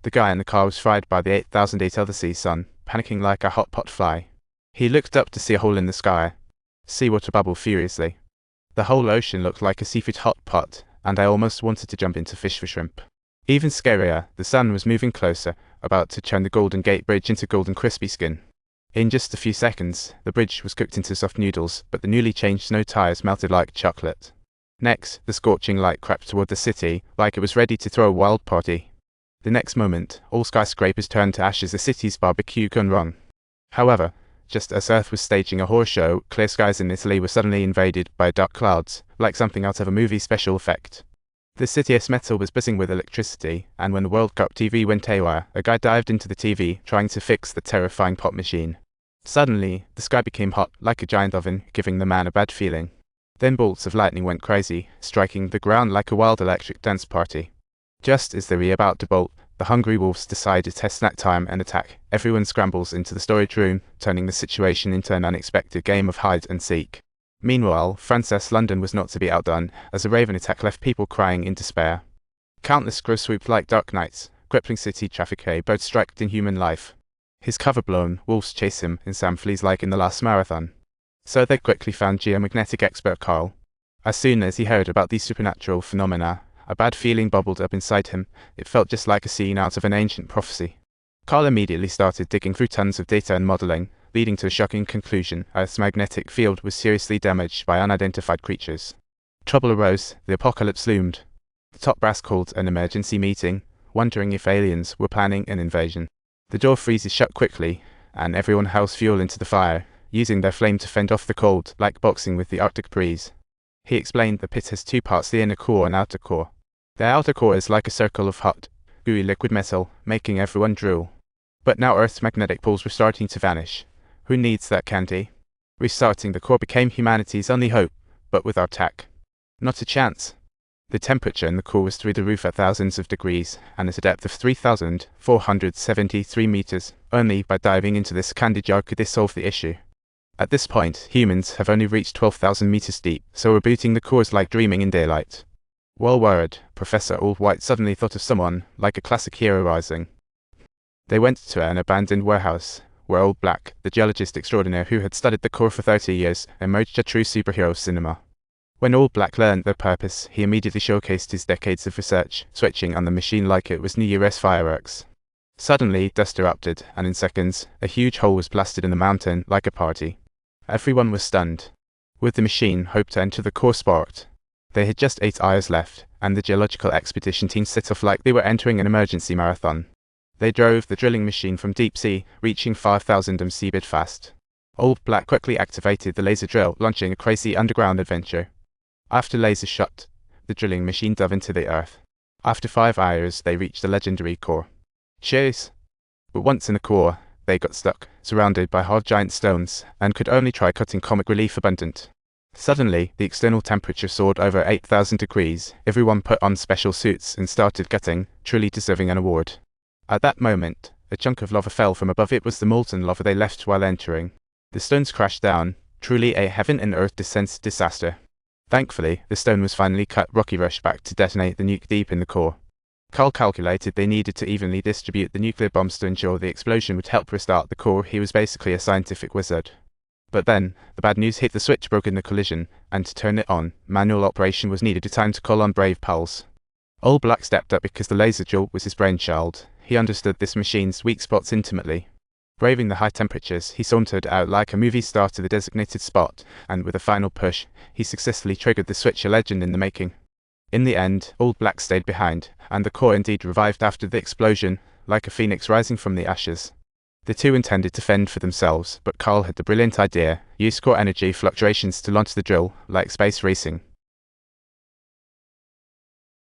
The guy in the car was fried by the 8008 LC sun, panicking like a hot pot fly. He looked up to see a hole in the sky. Seawater bubbled furiously. The whole ocean looked like a seafood hot pot, and I almost wanted to jump into fish for shrimp. Even scarier, the sun was moving closer, about to turn the Golden Gate Bridge into golden crispy skin. In just a few seconds, the bridge was cooked into soft noodles, but the newly changed snow tires melted like chocolate. Next, the scorching light crept toward the city, like it was ready to throw a wild party. The next moment, all skyscrapers turned to ashes, the city's barbecue gone wrong. However, just as Earth was staging a horror show, clear skies in Italy were suddenly invaded by dark clouds, like something out of a movie special effect. The city of Smeta was buzzing with electricity, and when the World Cup TV went haywire, a guy dived into the TV, trying to fix the terrifying pop machine. Suddenly, the sky became hot, like a giant oven, giving the man a bad feeling. Then bolts of lightning went crazy, striking the ground like a wild electric dance party. Just as they were about to bolt, the hungry wolves decide to test snack time and attack. Everyone scrambles into the storage room, turning the situation into an unexpected game of hide and seek. Meanwhile, Frances London was not to be outdone, as a raven attack left people crying in despair. Countless crows swooped like dark knights, crippling city traffic, both striking inhuman life. His cover blown, wolves chase him, and Sam flees like in the last marathon. So they quickly found geomagnetic expert Carl. As soon as he heard about these supernatural phenomena, a bad feeling bubbled up inside him. It felt just like a scene out of an ancient prophecy. Carl immediately started digging through tons of data and modeling, leading to a shocking conclusion: Earth's magnetic field was seriously damaged by unidentified creatures. Trouble arose, the apocalypse loomed. The top brass called an emergency meeting, wondering if aliens were planning an invasion. The door freezes shut quickly, and everyone hurls fuel into the fire, using their flame to fend off the cold, like boxing with the Arctic breeze. He explained the pit has two parts, the inner core and outer core. The outer core is like a circle of hot, gooey liquid metal, making everyone drool. But now Earth's magnetic poles were starting to vanish. Who needs that candy? Restarting the core became humanity's only hope, but without tech. Not a chance. The temperature in the core was through the roof at thousands of degrees, and at a depth of 3,473 meters. Only by diving into this candy jar could they solve the issue. At this point, humans have only reached 12,000 meters deep, so rebooting the core is like dreaming in daylight. Well worried, Professor Allwhite suddenly thought of someone, like a classic hero rising. They went to an abandoned warehouse, where Old Black, the geologist extraordinaire who had studied the core for 30 years, emerged a true superhero cinema. When Old Black learned their purpose, he immediately showcased his decades of research, switching on the machine like it was New Year's fireworks. Suddenly, dust erupted, and in seconds, a huge hole was blasted in the mountain, like a party. Everyone was stunned. With the machine, hope to enter the core sparked. They had just 8 hours left, and the geological expedition team set off like they were entering an emergency marathon. They drove the drilling machine from deep sea, reaching 5,000 seabed fast. Old Black quickly activated the laser drill, launching a crazy underground adventure. After laser shot, the drilling machine dove into the earth. After 5 hours, they reached the legendary core. Cheers! But once in the core, they got stuck, surrounded by hard giant stones, and could only try cutting comic relief abundant. Suddenly, the external temperature soared over 8,000 degrees. Everyone put on special suits and started cutting, truly deserving an award. At that moment, a chunk of lava fell from above. It was the molten lava they left while entering. The stones crashed down, truly a heaven and earth descent disaster. Thankfully, the stone was finally cut. Rocky rushed back to detonate the nuke deep in the core. Carl calculated they needed to evenly distribute the nuclear bombs to ensure the explosion would help restart the core. He was basically a scientific wizard. But then, the bad news hit. The switch broke in the collision, and to turn it on, manual operation was needed. Time to call on brave pals. Old Black stepped up because the laser jolt was his brainchild. He understood this machine's weak spots intimately. Braving the high temperatures, he sauntered out like a movie star to the designated spot, and with a final push, he successfully triggered the switch, a legend in the making. In the end, Old Black stayed behind, and the core indeed revived after the explosion, like a phoenix rising from the ashes. The two intended to fend for themselves, but Carl had the brilliant idea: use core energy fluctuations to launch the drill, like space racing.